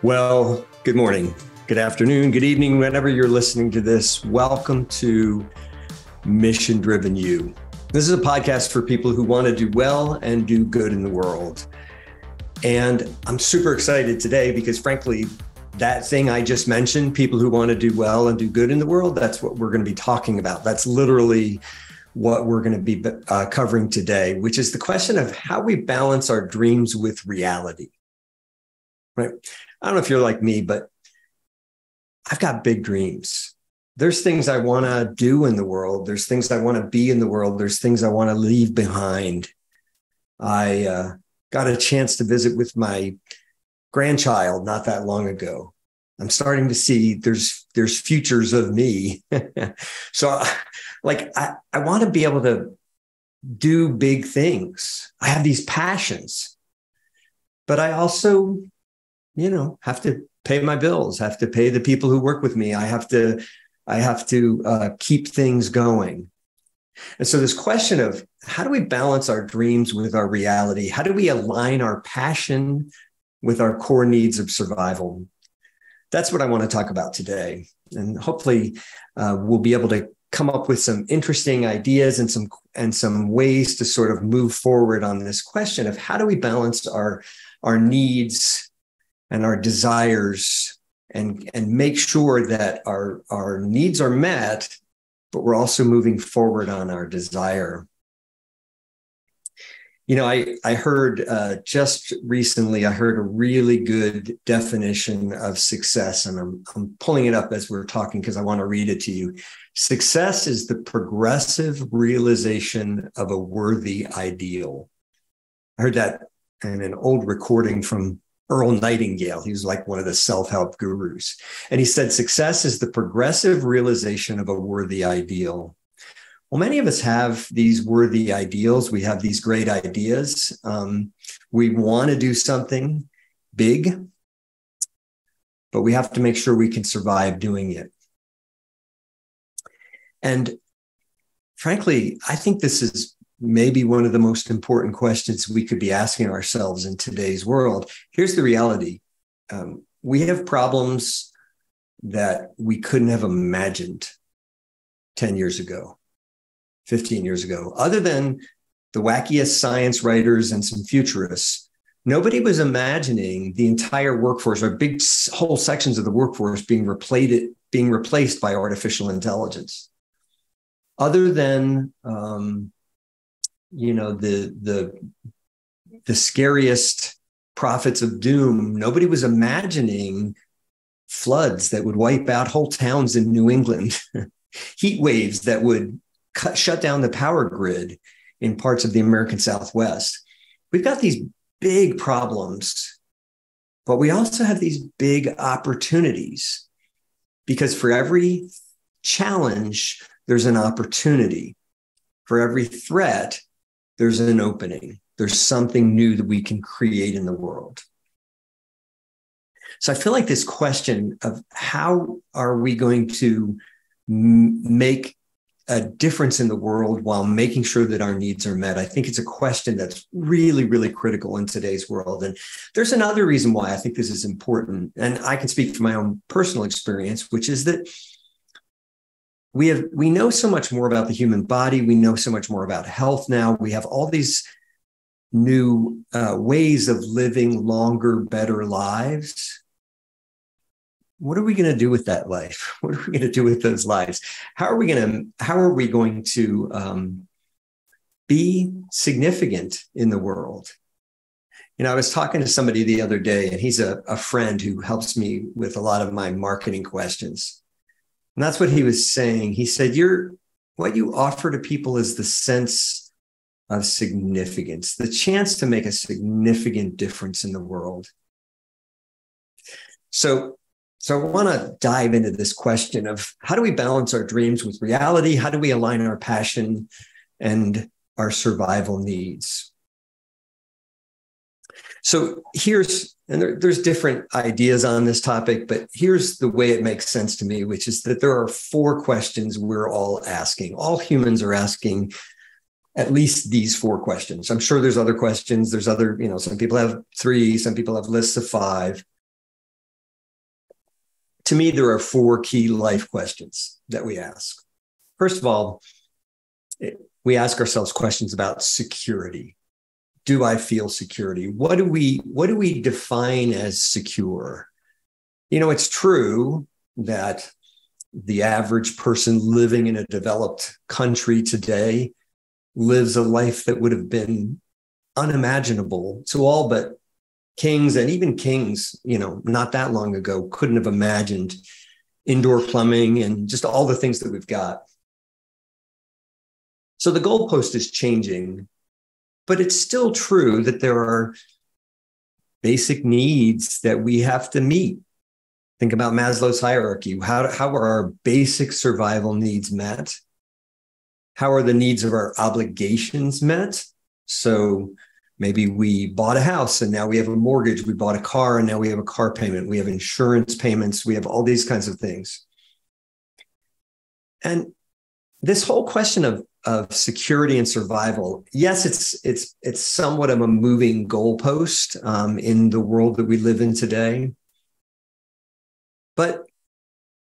Well, good morning, good afternoon, good evening, whenever you're listening to this. Welcome to Mission Driven You. This is a podcast for people who want to do well and do good in the world. And I'm super excited today because, frankly, that thing I just mentioned, people who want to do well and do good in the world, that's what we're going to be talking about. That's literally what we're going to be covering today, which is the question of how we balance our dreams with reality. Right? I don't know if you're like me, but I've got big dreams. There's things I want to do in the world. There's things I want to be in the world. There's things I want to leave behind. I got a chance to visit with my grandchild not that long ago. I'm starting to see there's futures of me. So I want to be able to do big things. I have these passions, but I also, have to pay my bills, have to pay the people who work with me. I have to keep things going. And so this question of how do we balance our dreams with our reality? How do we align our passion with our core needs of survival? That's what I want to talk about today. And hopefully we'll be able to come up with some interesting ideas and some ways to sort of move forward on this question of how do we balance our needs and our desires and make sure that our needs are met, but we're also moving forward on our desire. I heard just recently, I heard a really good definition of success, and I'm pulling it up as we're talking because I want to read it to you. Success is the progressive realization of a worthy ideal. I heard that in an old recording from Earl Nightingale. He was like one of the self-help gurus. And he said, success is the progressive realization of a worthy ideal. Well, many of us have these worthy ideals. We have these great ideas. We want to do something big, but we have to make sure we can survive doing it. And frankly, I think this is maybe one of the most important questions we could be asking ourselves in today's world. Here's the reality. We have problems that we couldn't have imagined 10 years ago, 15 years ago. Other than the wackiest science writers and some futurists, nobody was imagining the entire workforce or big whole sections of the workforce being replaced by artificial intelligence. Other than the scariest prophets of doom, nobody was imagining floods that would wipe out whole towns in New England, heat waves that would shut down the power grid in parts of the American Southwest. We've got these big problems, but we also have these big opportunities because for every challenge, there's an opportunity. For every threat, there's an opening. There's something new that we can create in the world. So I feel like this question of how are we going to make a difference in the world while making sure that our needs are met, I think it's a question that's really, really critical in today's world. And there's another reason why I think this is important. And I can speak from my own personal experience, which is that we know so much more about the human body. We know so much more about health now. We have all these new ways of living longer, better lives. What are we going to do with that life? What are we going to do with those lives? How are we going to be significant in the world? I was talking to somebody the other day, and he's a friend who helps me with a lot of my marketing questions. And that's what he was saying. He said, what you offer to people is the sense of significance, the chance to make a significant difference in the world. So I want to dive into this question of how do we balance our dreams with reality? How do we align our passion and our survival needs? So there's different ideas on this topic, but here's the way it makes sense to me, which is that there are 4 questions we're all asking. All humans are asking at least these 4 questions. I'm sure there's other questions. There's other, some people have 3, some people have lists of 5. To me, there are four key life questions that we ask. First of all, we ask ourselves questions about security. Do I feel security? What do we define as secure? It's true that the average person living in a developed country today lives a life that would have been unimaginable to all but kings, and even kings, not that long ago, couldn't have imagined indoor plumbing and just all the things that we've got. So the goalpost is changing, but it's still true that there are basic needs that we have to meet. Think about Maslow's hierarchy. How are our basic survival needs met? How are the needs of our obligations met? So maybe we bought a house and now we have a mortgage. We bought a car and now we have a car payment. We have insurance payments. We have all these kinds of things. And this whole question of security and survival, yes, it's somewhat of a moving goalpost in the world that we live in today. But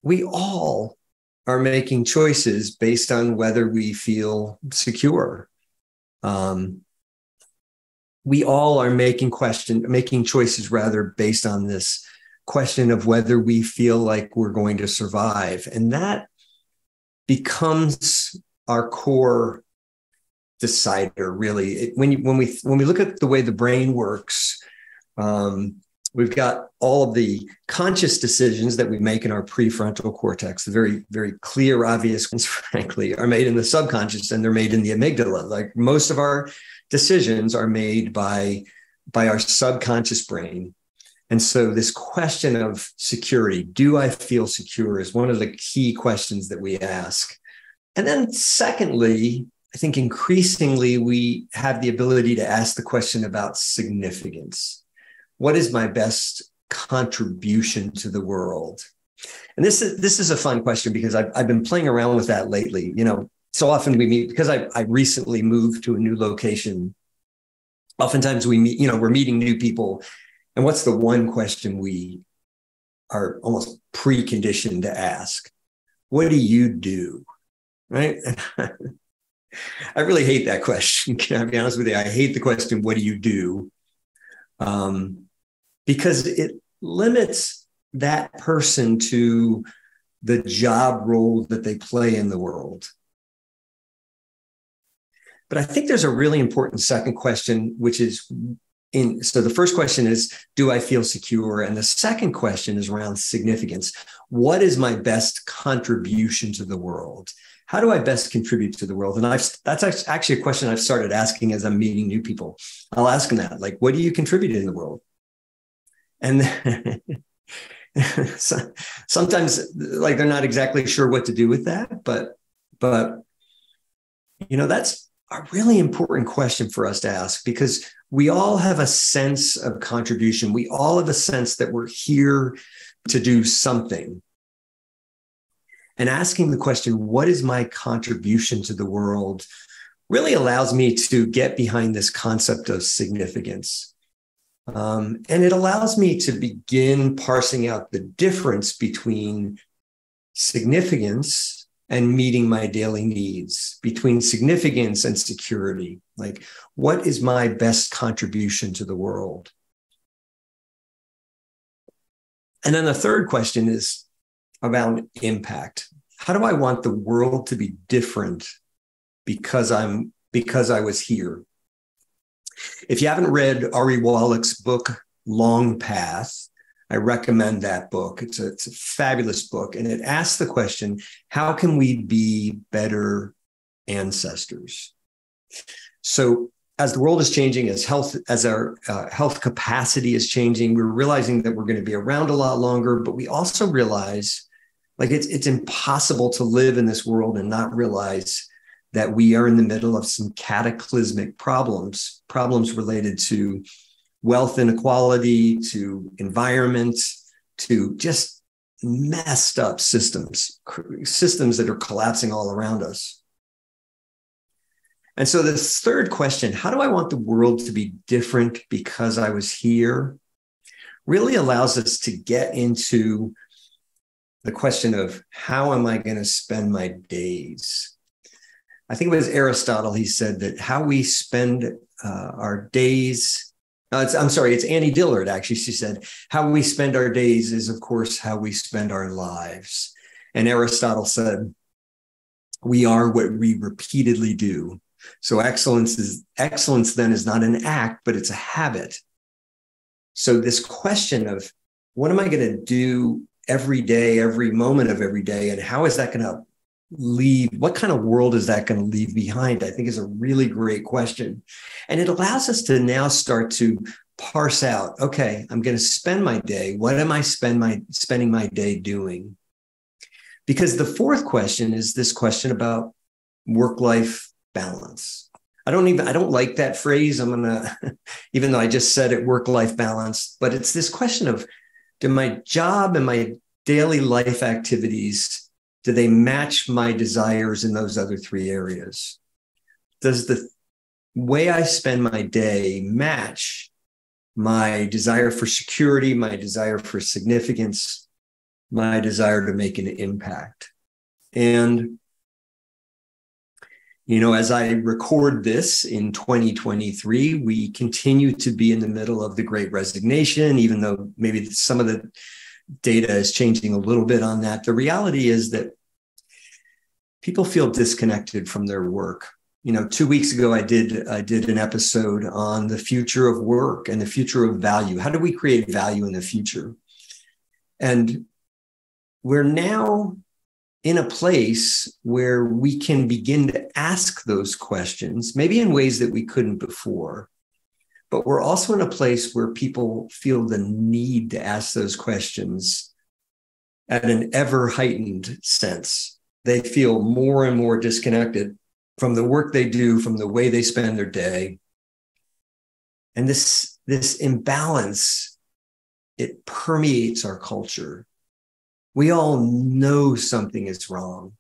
we all are making choices based on whether we feel secure. We all are making choices based on this question of whether we feel like we're going to survive. And that becomes our core decider, really. When we look at the way the brain works, we've got all of the conscious decisions that we make in our prefrontal cortex. The very, very clear, obvious ones, frankly, are made in the subconscious, and they're made in the amygdala. Like most of our decisions are made by our subconscious brain. And so this question of security, do I feel secure, is one of the key questions that we ask. And then secondly, I think increasingly we have the ability to ask the question about significance. What is my best contribution to the world? And this is a fun question because I've been playing around with that lately. So often we meet, because I recently moved to a new location. Oftentimes we meet, we're meeting new people. And what's the one question we are almost preconditioned to ask? What do you do? Right? I really hate that question. Can I be honest with you? I hate the question, what do you do? Because it limits that person to the job role that they play in the world. But I think there's a really important second question, which is so the first question is, do I feel secure? And the second question is around significance. What is my best contribution to the world? How do I best contribute to the world? And that's actually a question I've started asking as I'm meeting new people. I'll ask them that, like, what do you contribute in the world? And sometimes, like, they're not exactly sure what to do with that, but that's a really important question for us to ask, because we all have a sense of contribution. We all have a sense that we're here to do something. And asking the question, what is my contribution to the world, really allows me to get behind this concept of significance. And it allows me to begin parsing out the difference between significance and meeting my daily needs, between significance and security. Like, what is my best contribution to the world? And then the third question is around impact. How do I want the world to be different because I was here? If you haven't read Ari Wallach's book, Long Path, I recommend that book. It's a fabulous book. And it asks the question, how can we be better ancestors? So as the world is changing, as our health capacity is changing, we're realizing that we're going to be around a lot longer, but we also realize, like, it's impossible to live in this world and not realize that we are in the middle of some cataclysmic problems related to wealth inequality, to environment, to just messed up systems that are collapsing all around us. And so this third question, how do I want the world to be different because I was here, really allows us to get into the question of how am I going to spend my days? I think it was Aristotle. He said that how we spend our days. It's Annie Dillard, actually. She said, how we spend our days is, of course, how we spend our lives. And Aristotle said, we are what we repeatedly do. So excellence then is not an act, but it's a habit. So this question of what am I going to do every day, every moment of every day, and how is that going to leave? What kind of world is that going to leave behind? I think is a really great question. And it allows us to now start to parse out, okay, I'm going to spend my day. What am I spending my day doing? Because the fourth question is this question about work-life balance. I don't like that phrase. Even though I just said it, work-life balance, but it's this question of, do my job and my daily life activities, do they match my desires in those other three areas? Does the way I spend my day match my desire for security, my desire for significance, my desire to make an impact? And as I record this in 2023, we continue to be in the middle of the Great Resignation, even though maybe some of the data is changing a little bit on that. The reality is that people feel disconnected from their work. 2 weeks ago, I did an episode on the future of work and the future of value. How do we create value in the future? And we're now in a place where we can begin to ask those questions, maybe in ways that we couldn't before. But we're also in a place where people feel the need to ask those questions at an ever heightened sense. They feel more and more disconnected from the work they do, from the way they spend their day. And this imbalance, it permeates our culture. We all know something is wrong.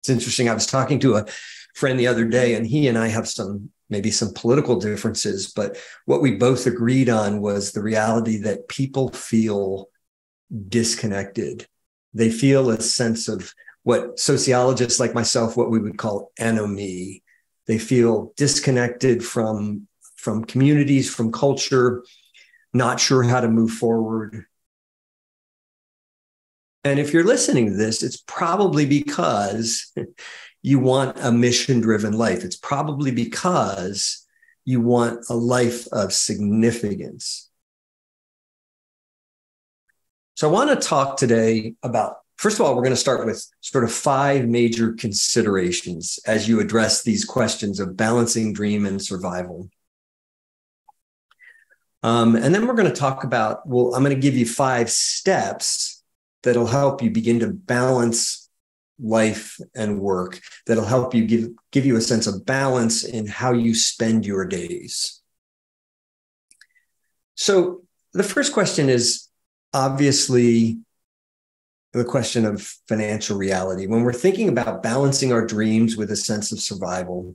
It's interesting. I was talking to a friend the other day, and he and I have maybe some political differences, but what we both agreed on was the reality that people feel disconnected. They feel a sense of what sociologists like myself, what we would call anomie. They feel disconnected from communities, from culture, not sure how to move forward. And if you're listening to this, it's probably because you want a mission-driven life. It's probably because you want a life of significance. So I want to talk today about, first of all, we're going to start with sort of 5 major considerations as you address these questions of balancing dream and survival. And then we're going to talk about, I'm going to give you 5 steps that'll help you begin to balance life and work, that'll help you give you a sense of balance in how you spend your days. So the first question is obviously the question of financial reality. When we're thinking about balancing our dreams with a sense of survival,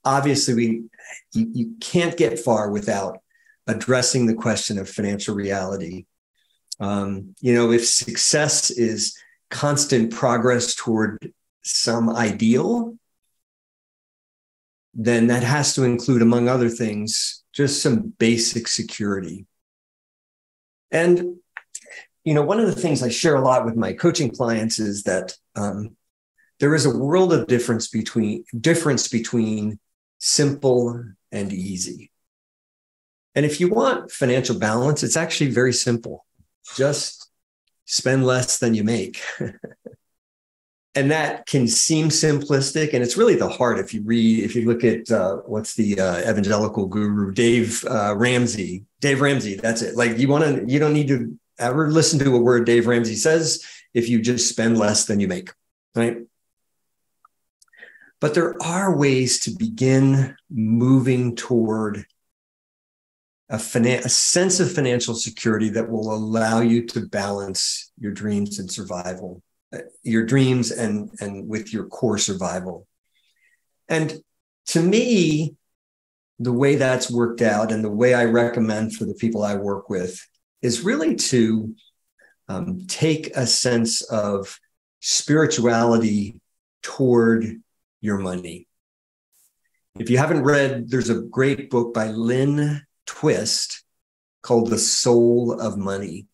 obviously you can't get far without addressing the question of financial reality. If success is constant progress toward some ideal, then that has to include, among other things, just some basic security. And, one of the things I share a lot with my coaching clients is that there is a world of difference between simple and easy. And if you want financial balance, it's actually very simple. Just spend less than you make. And that can seem simplistic, and it's really the heart. If you look at what's the evangelical guru, Dave Ramsey, that's it. Like you don't need to ever listen to a word Dave Ramsey says if you just spend less than you make, right? But there are ways to begin moving toward a sense of financial security that will allow you to balance your dreams and survival, your dreams and with your core survival. And to me, the way that's worked out and the way I recommend for the people I work with is really to take a sense of spirituality toward your money. If you haven't read, there's a great book by Lynn Twist called The Soul of Money.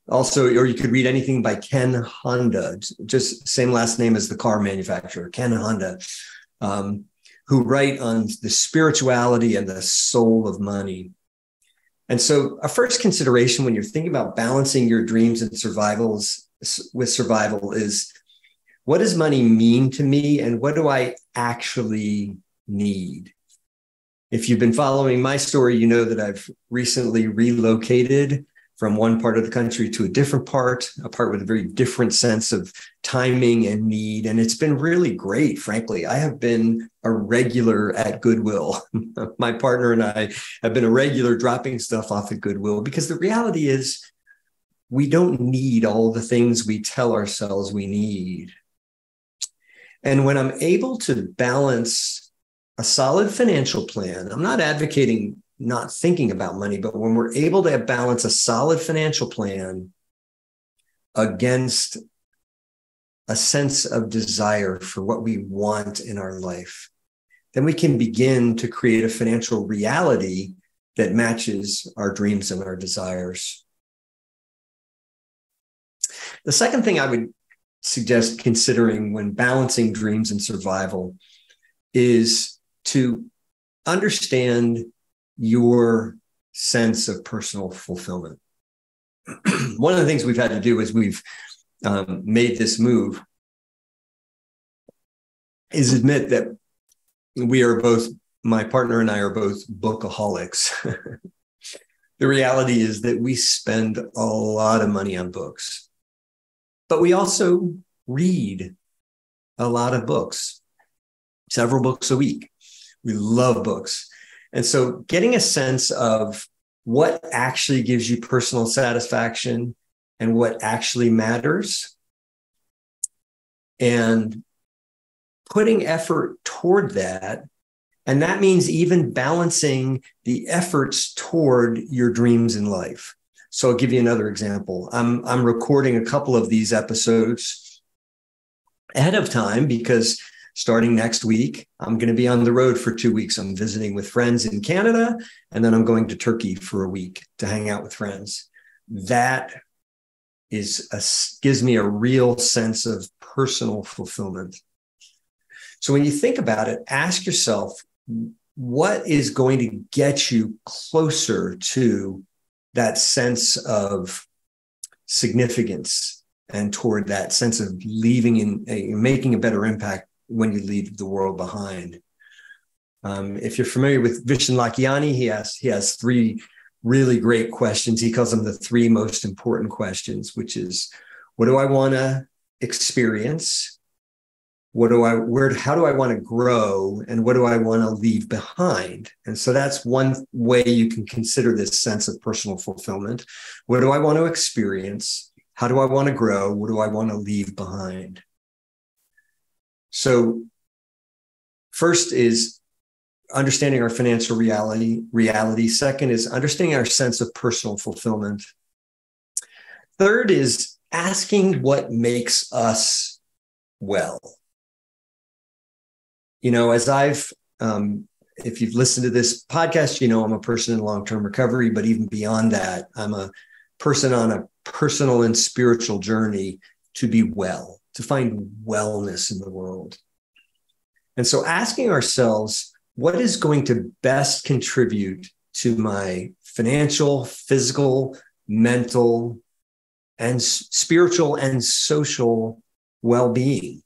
Also, or you could read anything by Ken Honda, just same last name as the car manufacturer, Ken Honda, who write on the spirituality and the soul of money. And so a first consideration when you're thinking about balancing your dreams and survival is, what does money mean to me and what do I actually need? If you've been following my story, you know that I've recently relocated from one part of the country to a part with a very different sense of timing and need. And it's been really great, frankly. I have been a regular at Goodwill. My partner and I have been a regular dropping stuff off at Goodwill because the reality is we don't need all the things we tell ourselves we need. And when I'm able to balance a solid financial plan, I'm not advocating not thinking about money, but when we're able to balance a solid financial plan against a sense of desire for what we want in our life, then we can begin to create a financial reality that matches our dreams and our desires. The second thing I would suggest considering when balancing dreams and survival is to understand your sense of personal fulfillment. One of the things we've had to do as we've made this move is admit that my partner and I are both bookaholics. The reality is that we spend a lot of money on books, but we also read a lot of books, several books a week. We love books. And so getting a sense of what actually gives you personal satisfaction and what actually matters, and putting effort toward that. And that means even balancing the efforts toward your dreams in life. So I'll give you another example. I'm recording a couple of these episodes ahead of time because starting next week, I'm going to be on the road for 2 weeks. I'm visiting with friends in Canada, and then I'm going to Turkey for a week to hang out with friends. That gives me a real sense of personal fulfillment. So when you think about it, ask yourself, what is going to get you closer to that sense of significance and toward that sense of making a better impact when you leave the world behind? If you're familiar with Vishen Lakhiani, he has 3 really great questions. He calls them the 3 most important questions, which is, what do I want to experience? How do I want to grow? And what do I want to leave behind? And so that's one way you can consider this sense of personal fulfillment. What do I want to experience? How do I want to grow? What do I want to leave behind? So first is understanding our financial reality. Second is understanding our sense of personal fulfillment. Third is asking what makes us well. You know, if you've listened to this podcast, you know I'm a person in long-term recovery, but even beyond that, I'm a person on a personal and spiritual journey to be well, to find wellness in the world. And so asking ourselves, what is going to best contribute to my financial, physical, mental, and spiritual and social well-being?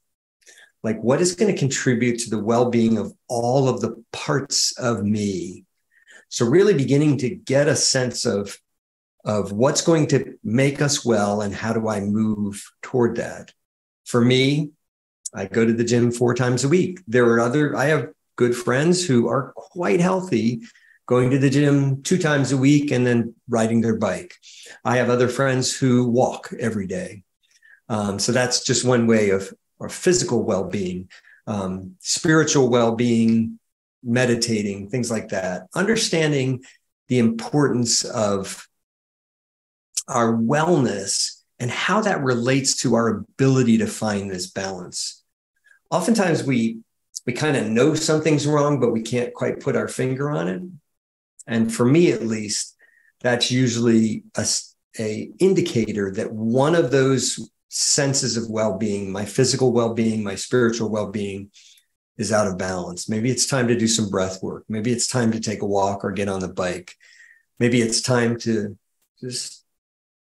Like, what is going to contribute to the well-being of all of the parts of me? So really beginning to get a sense of what's going to make us well and how do I move toward that? For me, I go to the gym 4 times a week. I have good friends who are quite healthy, going to the gym 2 times a week and then riding their bike. I have other friends who walk every day. So that's just one way of physical well-being, spiritual well-being, meditating, things like that. Understanding the importance of our wellness, and how that relates to our ability to find this balance. Oftentimes we kind of know something's wrong, but we can't quite put our finger on it. And for me, at least, that's usually a indicator that one of those senses of well-being, my physical well-being, my spiritual well-being, is out of balance. Maybe it's time to do some breath work. Maybe it's time to take a walk or get on the bike. Maybe it's time to just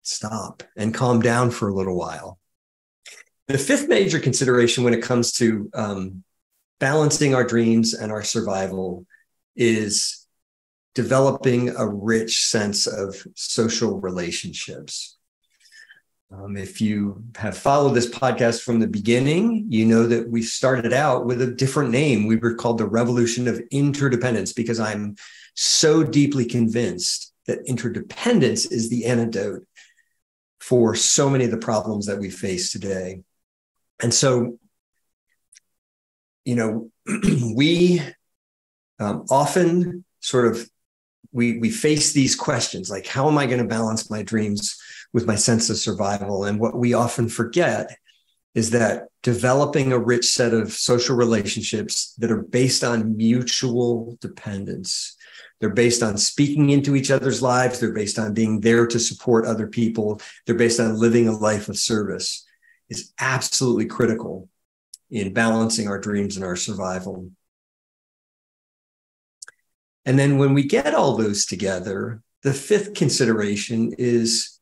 stop and calm down for a little while. The fifth major consideration when it comes to balancing our dreams and our survival is developing a rich sense of social relationships. If you have followed this podcast from the beginning, you know that we started out with a different name. We were called the Revolution of Interdependence because I'm so deeply convinced that interdependence is the antidote for so many of the problems that we face today. And so, we often sort of, we face these questions like, how am I going to balance my dreams with my sense of survival? And what we often forget is that developing a rich set of social relationships that are based on mutual dependence. They're based on speaking into each other's lives. They're based on being there to support other people. They're based on living a life of service. Is absolutely critical in balancing our dreams and our survival. And then when we get all those together, the fifth consideration is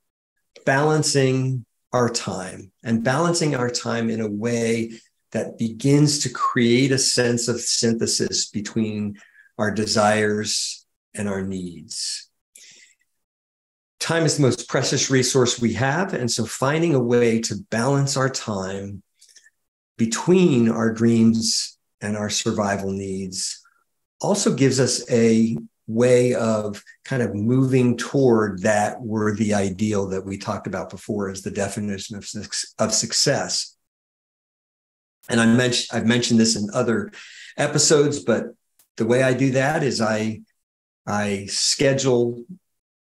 balancing our time, and balancing our time in a way that begins to create a sense of synthesis between our desires and our needs. Time is the most precious resource we have, and so finding a way to balance our time between our dreams and our survival needs also gives us a way of kind of moving toward that worthy ideal that we talked about before as the definition of success. And I've mentioned this in other episodes, but the way I do that is I schedule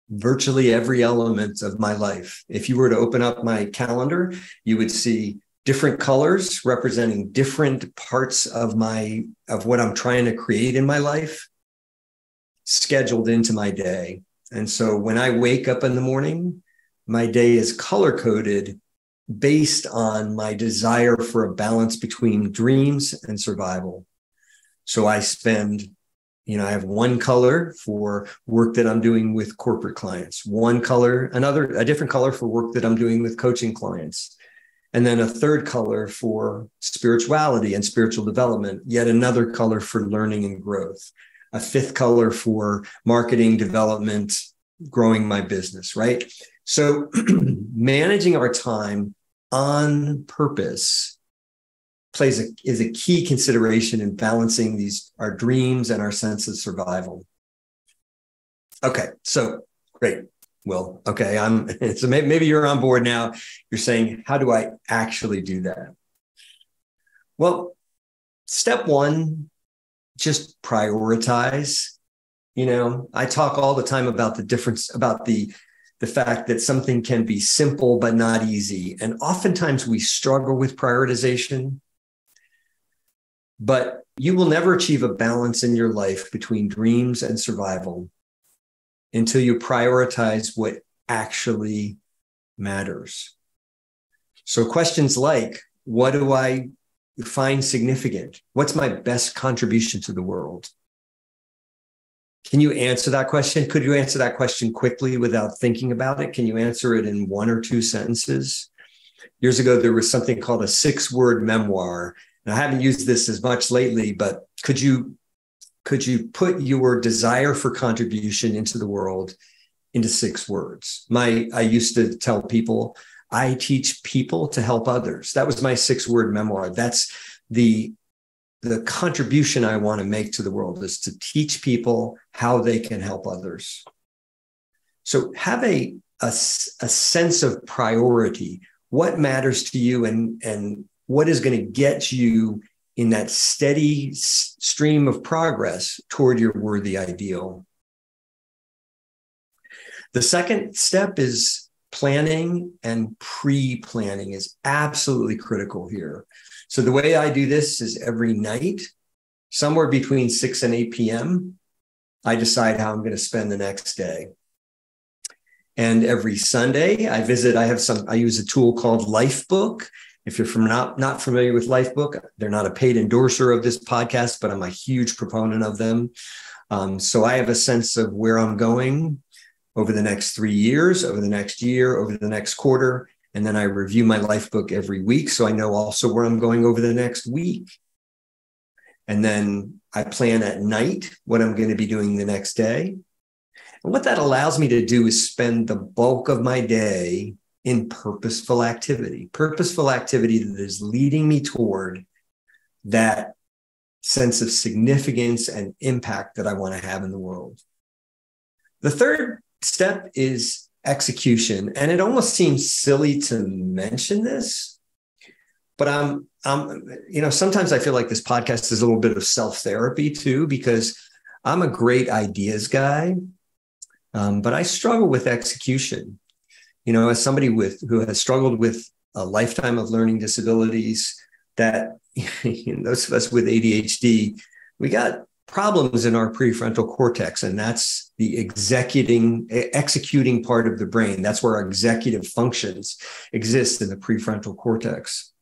virtually every element of my life. If you were to open up my calendar, you would see different colors representing different parts of what I'm trying to create in my life scheduled into my day. And so when I wake up in the morning, my day is color coded based on my desire for a balance between dreams and survival. So I have one color for work that I'm doing with corporate clients, a different color for work that I'm doing with coaching clients. And then a third color for spirituality and spiritual development, yet another color for learning and growth, a fifth color for marketing, development, growing my business, right? So managing our time on purpose is a key consideration in balancing our dreams and our sense of survival. Okay, so great. Well, okay, so maybe you're on board now. You're saying, how do I actually do that? Well, step one, just prioritize. I talk all the time about the difference, about the fact that something can be simple but not easy. And oftentimes we struggle with prioritization, but you will never achieve a balance in your life between dreams and survival until you prioritize what actually matters. So questions like, what do I find significant? What's my best contribution to the world? Can you answer that question? Could you answer that question quickly without thinking about it? Can you answer it in one or two sentences? Years ago, there was something called a 6-word memoir. And I haven't used this as much lately, but could you put your desire for contribution into the world into 6 words? I used to tell people, I teach people to help others. That was my 6-word memoir. That's the contribution I want to make to the world, is to teach people how they can help others. So have a sense of priority. What matters to you and what is going to get you in that steady stream of progress toward your worthy ideal. The second step is planning and pre-planning is absolutely critical here. So the way I do this is every night, somewhere between 6 and 8 p.m., I decide how I'm going to spend the next day. And every Sunday, I use a tool called Lifebook. If you're not familiar with Lifebook, they're not a paid endorser of this podcast, but I'm a huge proponent of them. So I have a sense of where I'm going over the next 3 years, over the next year, over the next quarter. And then I review my Lifebook every week. So I know also where I'm going over the next week. And then I plan at night what I'm going to be doing the next day. And what that allows me to do is spend the bulk of my day in purposeful activity that is leading me toward that sense of significance and impact that I want to have in the world. The third step is execution. And it almost seems silly to mention this, but sometimes I feel like this podcast is a little bit of self-therapy too, because I'm a great ideas guy, but I struggle with execution. As somebody who has struggled with a lifetime of learning disabilities, that those of us with ADHD, we got problems in our prefrontal cortex, and that's the executing part of the brain. That's where our executive functions exist, in the prefrontal cortex.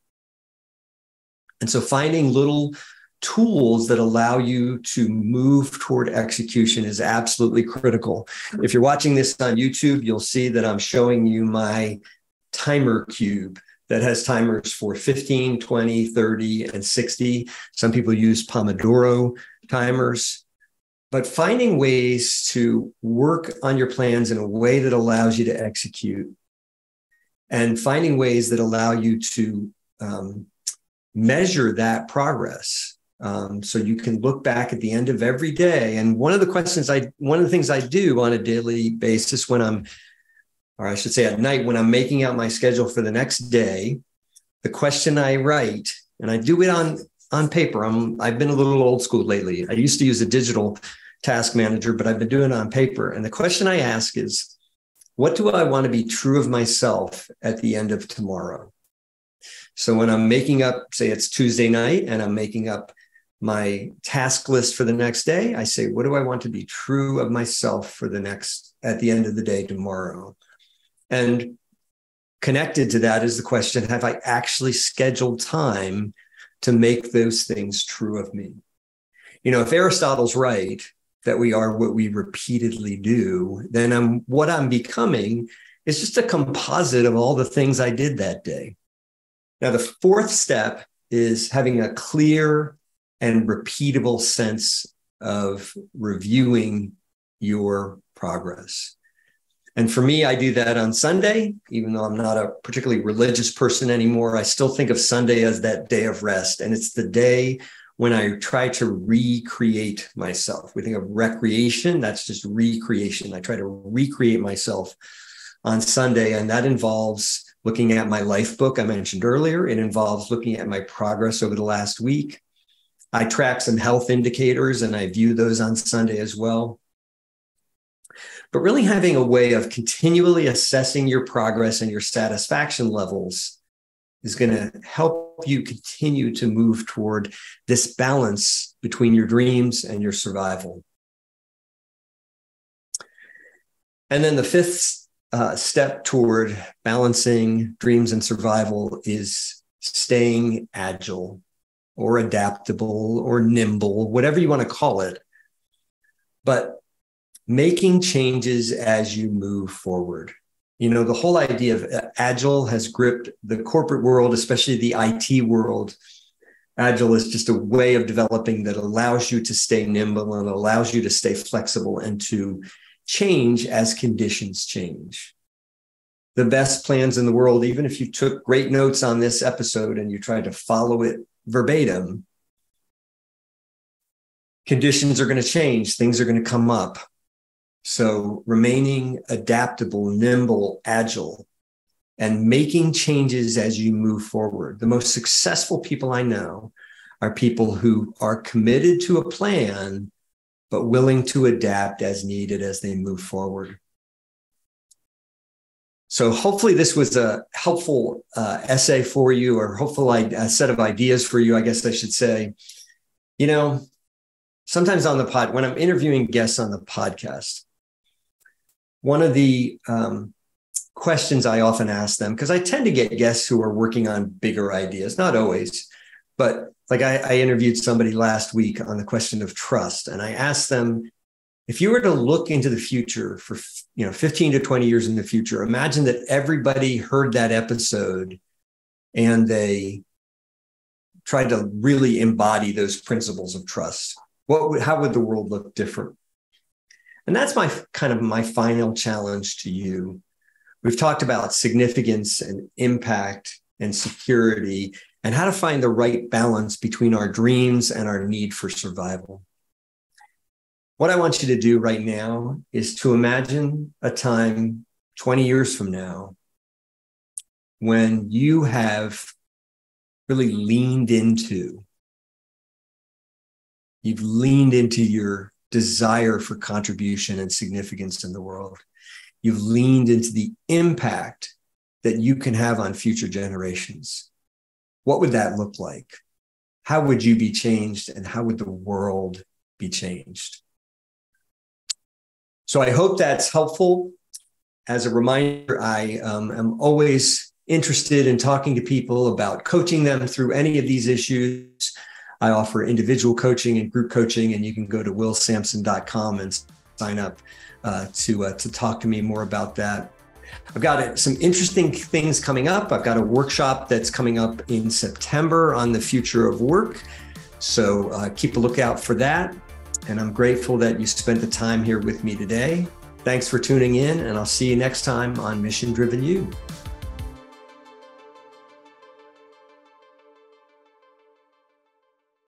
And so finding little tools that allow you to move toward execution is absolutely critical. If you're watching this on YouTube, you'll see that I'm showing you my timer cube that has timers for 15, 20, 30, and 60. Some people use Pomodoro timers. But finding ways to work on your plans in a way that allows you to execute, and finding ways that allow you to measure that progress. So you can look back at the end of every day. And one of the things I do on a daily basis at night, when I'm making out my schedule for the next day, the question I write, and I do it on paper. I've been a little old school lately. I used to use a digital task manager, but I've been doing it on paper. And the question I ask is, what do I want to be true of myself at the end of tomorrow? So when I'm making up, say it's Tuesday night, and I'm making up my task list for the next day, I say, what do I want to be true of myself at the end of the day tomorrow? And connected to that is the question, have I actually scheduled time to make those things true of me? If Aristotle's right, that we are what we repeatedly do, then what I'm becoming is just a composite of all the things I did that day. Now, the fourth step is having a clear and repeatable sense of reviewing your progress. And for me, I do that on Sunday. Even though I'm not a particularly religious person anymore, I still think of Sunday as that day of rest. And it's the day when I try to recreate myself. We think of recreation, that's just recreation. I try to recreate myself on Sunday, and that involves looking at my life book I mentioned earlier. It involves looking at my progress over the last week. I track some health indicators, and I view those on Sunday as well. But really having a way of continually assessing your progress and your satisfaction levels is going to help you continue to move toward this balance between your dreams and your survival. And then the fifth step toward balancing dreams and survival is staying agile or adaptable or nimble, whatever you want to call it, but making changes as you move forward. The whole idea of agile has gripped the corporate world, especially the IT world. Agile is just a way of developing that allows you to stay nimble and allows you to stay flexible and to change as conditions change. The best plans in the world, even if you took great notes on this episode and you tried to follow it verbatim, conditions are going to change, things are going to come up. So remaining adaptable, nimble, agile, and making changes as you move forward. The most successful people I know are people who are committed to a plan, but willing to adapt as needed as they move forward. So hopefully this was a helpful essay for you, or hopefully a set of ideas for you, I guess I should say. You know, sometimes on the when I'm interviewing guests on the podcast, one of the questions I often ask them, because I tend to get guests who are working on bigger ideas, not always, but like I interviewed somebody last week on the question of trust. And I asked them, if you were to look into the future for 15 to 20 years in the future, imagine that everybody heard that episode and they tried to really embody those principles of trust. How would the world look different? And that's my final challenge to you. We've talked about significance and impact and security and how to find the right balance between our dreams and our need for survival. What I want you to do right now is to imagine a time 20 years from now when you have really you've leaned into your desire for contribution and significance in the world. You've leaned into the impact that you can have on future generations. What would that look like? How would you be changed, and how would the world be changed? So I hope that's helpful. As a reminder, I am always interested in talking to people about coaching them through any of these issues. I offer individual coaching and group coaching, and you can go to willsampson.com and sign up to talk to me more about that. I've got some interesting things coming up. I've got a workshop that's coming up in September on the future of work. So keep a lookout for that. And I'm grateful that you spent the time here with me today. Thanks for tuning in, and I'll see you next time on Mission Driven You.